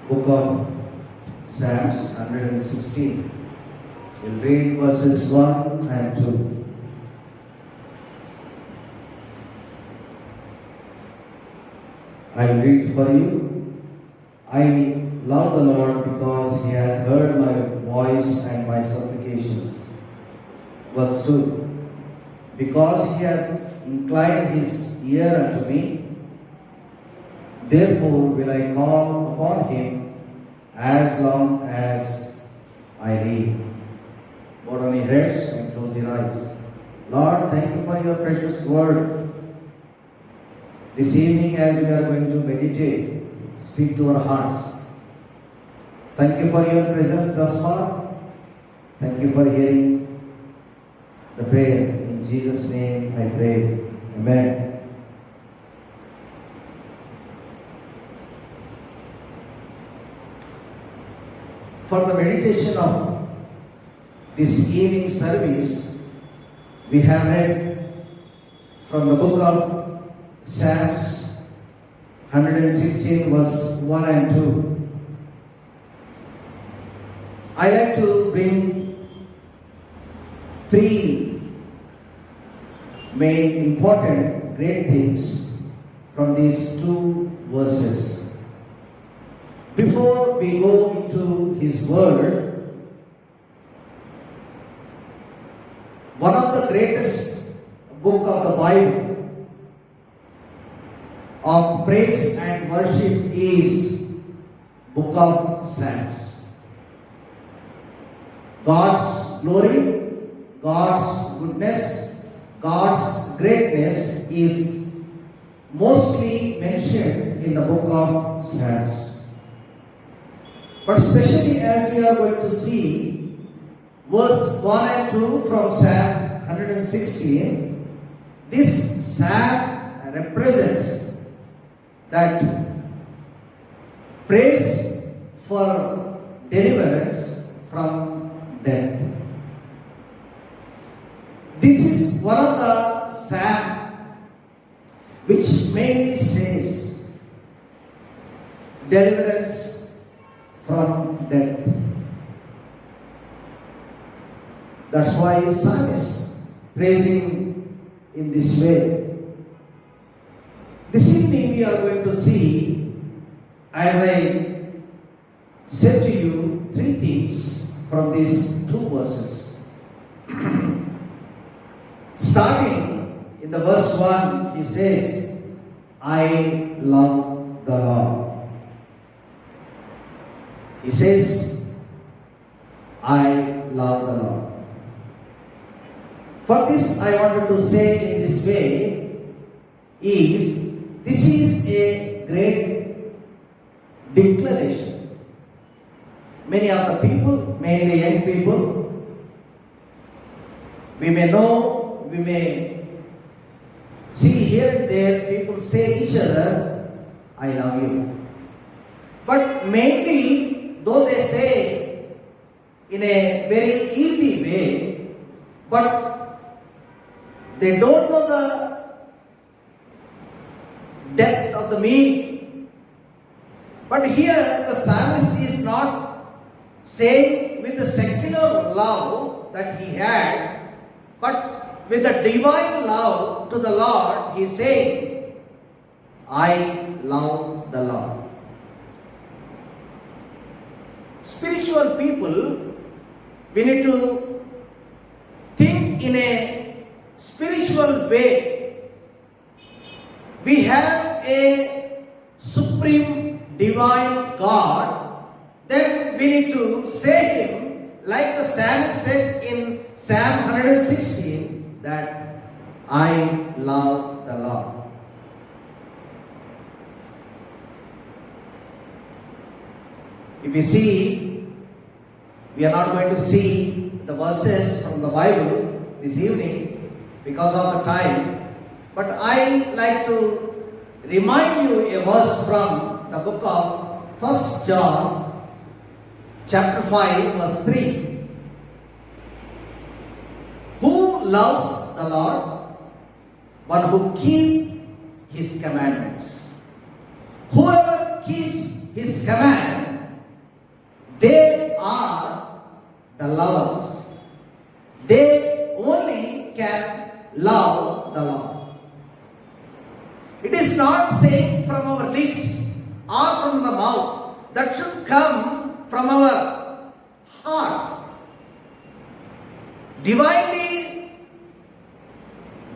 Book of Psalms 116. We'll read verses 1 and 2. I will read for you. I love the Lord because He hath heard my voice and my supplications. Verse 2. Because He hath inclined His ear unto me, therefore will I call upon Him as long as I live. Bow down your heads and close your eyes. Lord, thank you for your precious word. This evening, as we are going to meditate, speak to our hearts. Thank you for your presence thus far. Thank you for hearing the prayer. In Jesus' name I pray. Amen. For the meditation of this evening service, we have read from the book of Psalms 116 verse 1 and 2. I like to bring three main important great things from these two verses. Before we go into His word, one of the greatest book of the Bible of praise and worship is Book of Psalms. God's glory, God's goodness, God's greatness is mostly mentioned in the Book of Psalms. But especially as we are going to see verse 1 and 2 from Psalm 116, this psalm represents that praise for deliverance from death. This is one of the psalms which mainly says deliverance from death. That's why the psalmist praising in this way. This evening we are going to see, as I said to you, three things from these two verses. Starting in the verse 1, he says, I love the Lord. He says, I love the Lord. For this I wanted to say in this way is, this is a great declaration. Many of the people, mainly young people, we may know, we may see here and there, people say each other, I love you. But mainly, though they say in a very easy way, but they don't know the depth of the meaning. But here the psalmist is not saying with the secular love that he had, but with the divine love to the Lord, he is saying, I love the Lord. Spiritual people, we need to think in a spiritual way. We have a supreme divine God, then we need to say Him, like the psalmist said in Psalm 116, that I love the Lord. If you see, we are not going to see the verses from the Bible this evening because of the time. But I like to remind you a verse from the book of 1 John chapter 5 verse 3. Who loves the Lord? But who keep His commandments. Whoever keeps His command the lovers. They only can love the Lord. It is not saying from our lips or from the mouth. That should come from our heart. Divinely,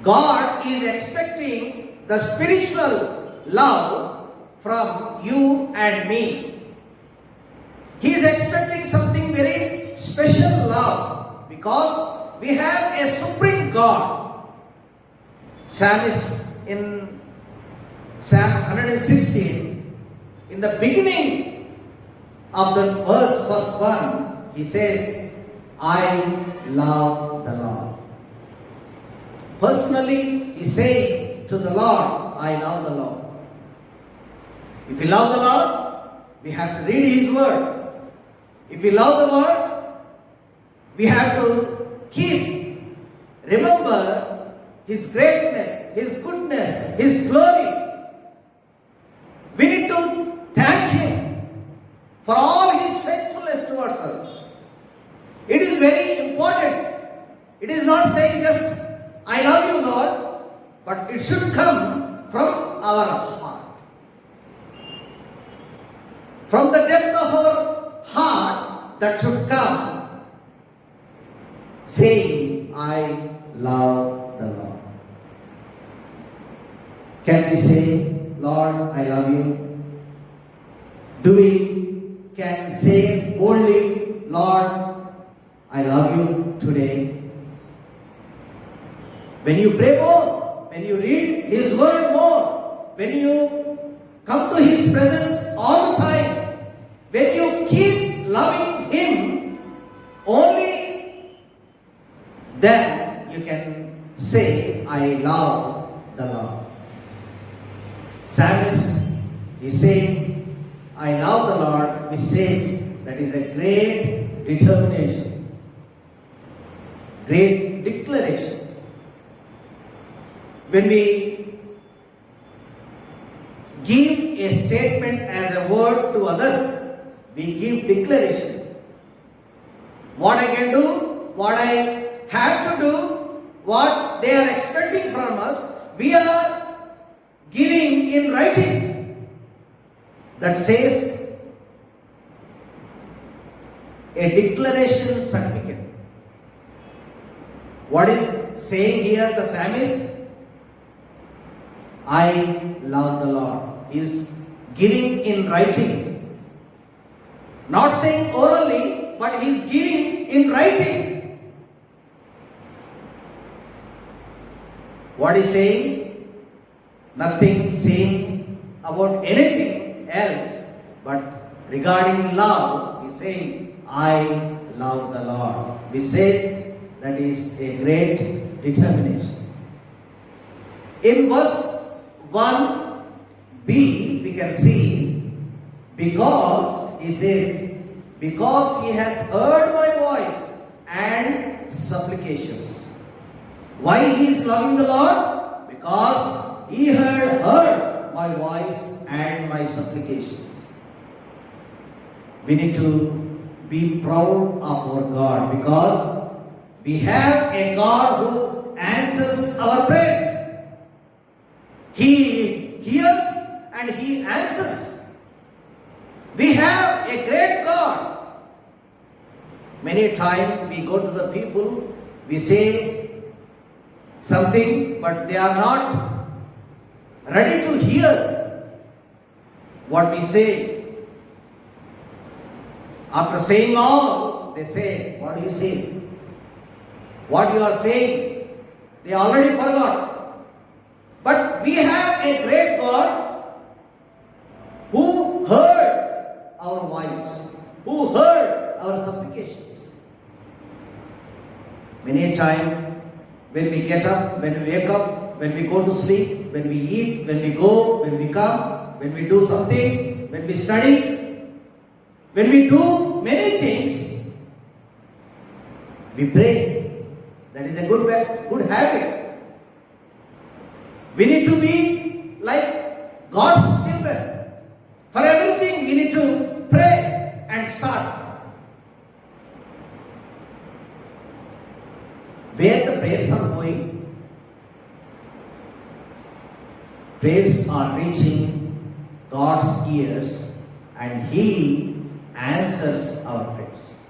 God is expecting the spiritual love from you and me. He is expecting something very special love because we have a supreme God. Psalmist in Psalm 116, in the beginning of the verse 1, he says, I love the Lord. Personally, he says to the Lord, I love the Lord. If we love the Lord, we have to read His word. If we love the word, we have to remember His greatness, His goodness, His glory. We need to thank Him for all His faithfulness towards us. It is very important. It is not saying just, I love you, Lord, but it should come from our heart. From the depth of our heart, that should come saying, I love the Lord. Can we say, Lord, I love you? Do we can say boldly, Lord, I love you today? When you pray more, when you read His word more, when you come to His presence all the time, when you keep loving Him, only then you can say, I love the Lord. Psalmist is saying, I love the Lord, which says that is a great determination, great declaration. When we give a statement as a word to others, we give declaration. What I can do, what I have to do, what they are expecting from us, we are giving in writing. That says a declaration certificate. What is saying here the psalmist? I love the Lord. He is giving in writing. Not saying orally, but he is giving in writing. What is saying? Nothing saying about anything else, but regarding love, he is saying, I love the Lord. We say that is a great determination. In verse 1b, we can see, because he says, because he hath heard my voice and supplications. Why he is loving the Lord? Because he had heard my voice and my supplications. We need to be proud of our God because we have a God who answers our prayers. He hears and He answers. We have a great God. Many times we go to the people, we say something, but they are not ready to hear what we say. After saying all, they say, what do you say? What you are saying, they already forgot. But we have a great God who heard our voice, who heard our supplications. Many a time, when we get up, when we wake up, when we go to sleep, when we eat, when we go, when we come, when we do something, when we study, when we do many things, we pray. That is a good habit. We need to be like God's children. For everything we need to pray and start. prayers are reaching God's ears and He answers our prayers.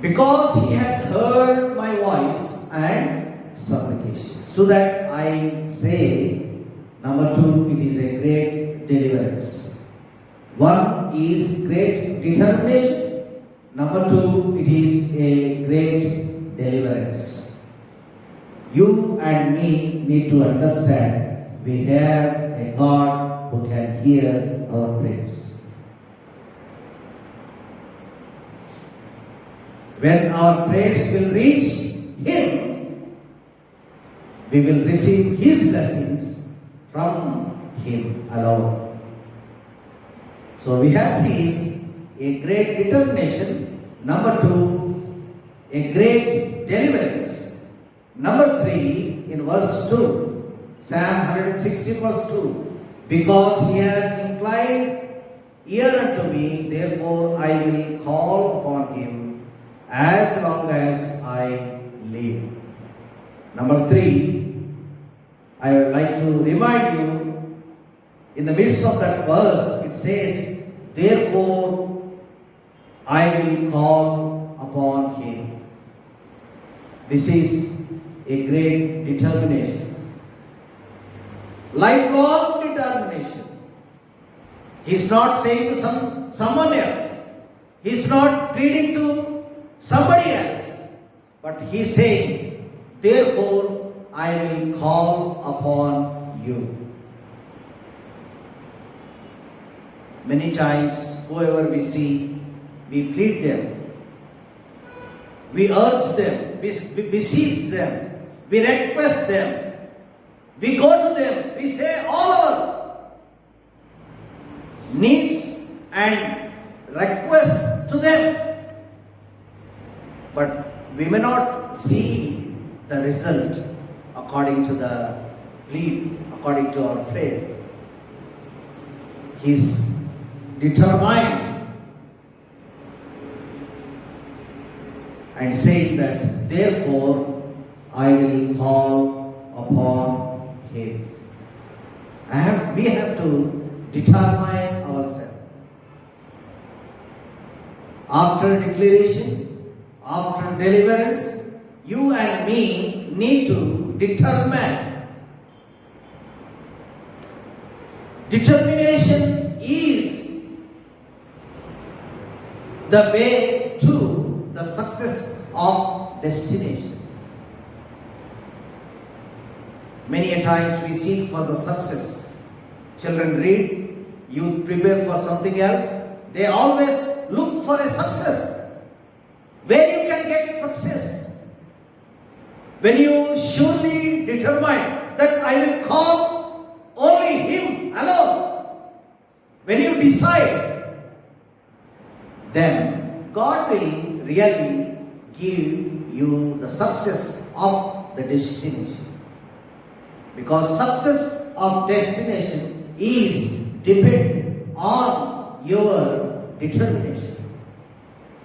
Because He had heard my voice and supplications. So that I say, number 2, it is a great deliverance. 1 is great determination. Number 2, it is a great deliverance. You and me need to understand we have a God who can hear our prayers. When our prayers will reach Him, we will receive His blessings from Him alone. So we have seen a great determination. Number 2, a great deliverance. Number 3, in verse 2, Psalm 160 verse 2, because He hath inclined ear unto me, therefore I will call upon Him as long as I live. Number 3, I would like to remind you, in the midst of that verse, it says, therefore I will call upon Him. This is a great determination. Lifelong determination. He's not saying to someone else. He's not pleading to somebody else. But He's saying, therefore I will call upon you. Many times, whoever we see, we plead them. We urge them. We beseech them. We request them. We go to them. We say all our needs and requests to them. But we may not see the result according to the plea, according to our prayer. He's determined and saying that, therefore I will call upon Him. We have to determine ourselves. After declaration, after deliverance, you and me need to determine. Determination is the way to the success of destination. Many a times we seek for the success. Children read, youth prepare for something else. They always look for a success. Where you can get success. When you surely determine that I will call only Him alone. When you decide, then God will really give you the success of the destination. Because success of destination is dependent on your determination.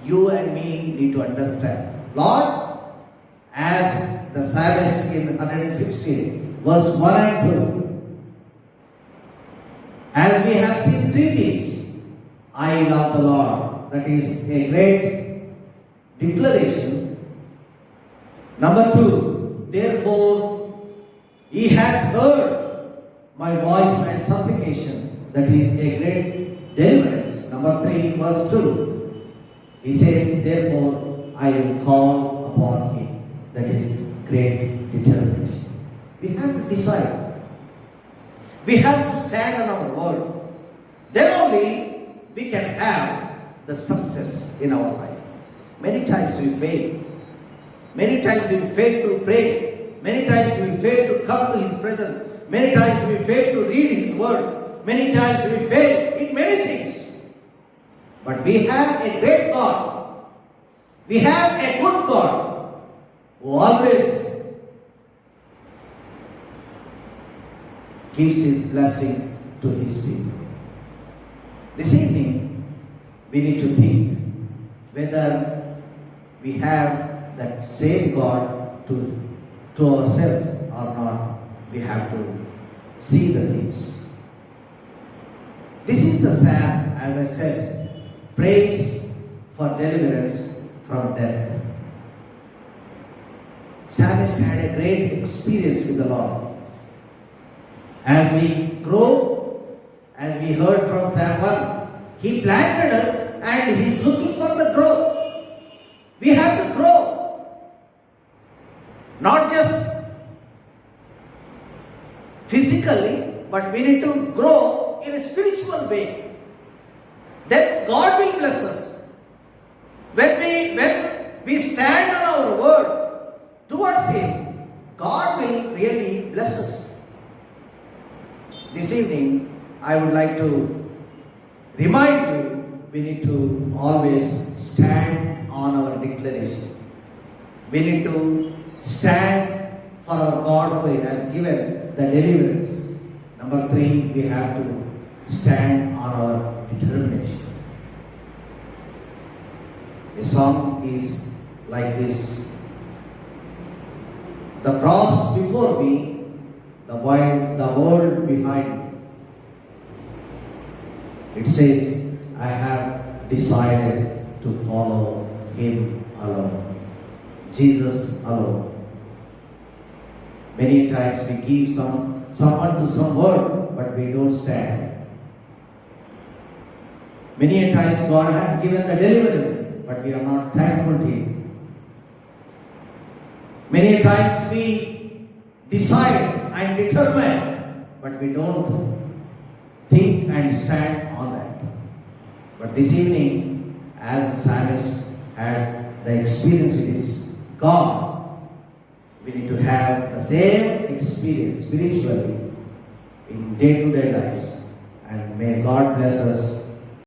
You and me need to understand. Lord, as the psalmist in 116, verse 1 and 2, as we have seen 3 things, I love the Lord. That is a great declaration. Number 2, therefore He hath heard my voice and supplication. That is a great deliverance. Number 3, verse 2. He says, therefore I will call upon Him. That is great determination. We have to decide. We have to stand on our word. Then only we can have the success in our life. Many times we fail. Many times we fail to pray. Many times we fail to come to His presence. Many times we fail to read His word. Many times we fail in many things. But we have a great God. We have a good God who always gives His blessings to His people. This evening, we need to think whether we have that same God to ourselves or not. We have to see the things. This is the psalm, as I said, praise for deliverance from death. Psalmist had a great experience with the Lord. As we grow, as we heard from Psalm 1, He planted us and He is looking for the growth. We have to grow. Not just physically, but we need to grow in a spiritual way. Then God will bless us. When we stand on our word towards Him, God will really bless us. This evening, I would like to remind you, we need to always stand on our declaration. We need to stand for our God who has given the deliverance. Number 3, we have to stand on our determination. The song is like this. The cross before me, the world behind me. It says, I have decided to follow Him alone. Jesus alone. Many times we give someone to some word, but we don't stand. Many times God has given the deliverance, but we are not thankful to Him. Many times we decide and determine, but we don't think and stand on that. But this evening, as the psalmist had the experience with his God, we need to have the same experience spiritually in day-to-day lives. And may God bless us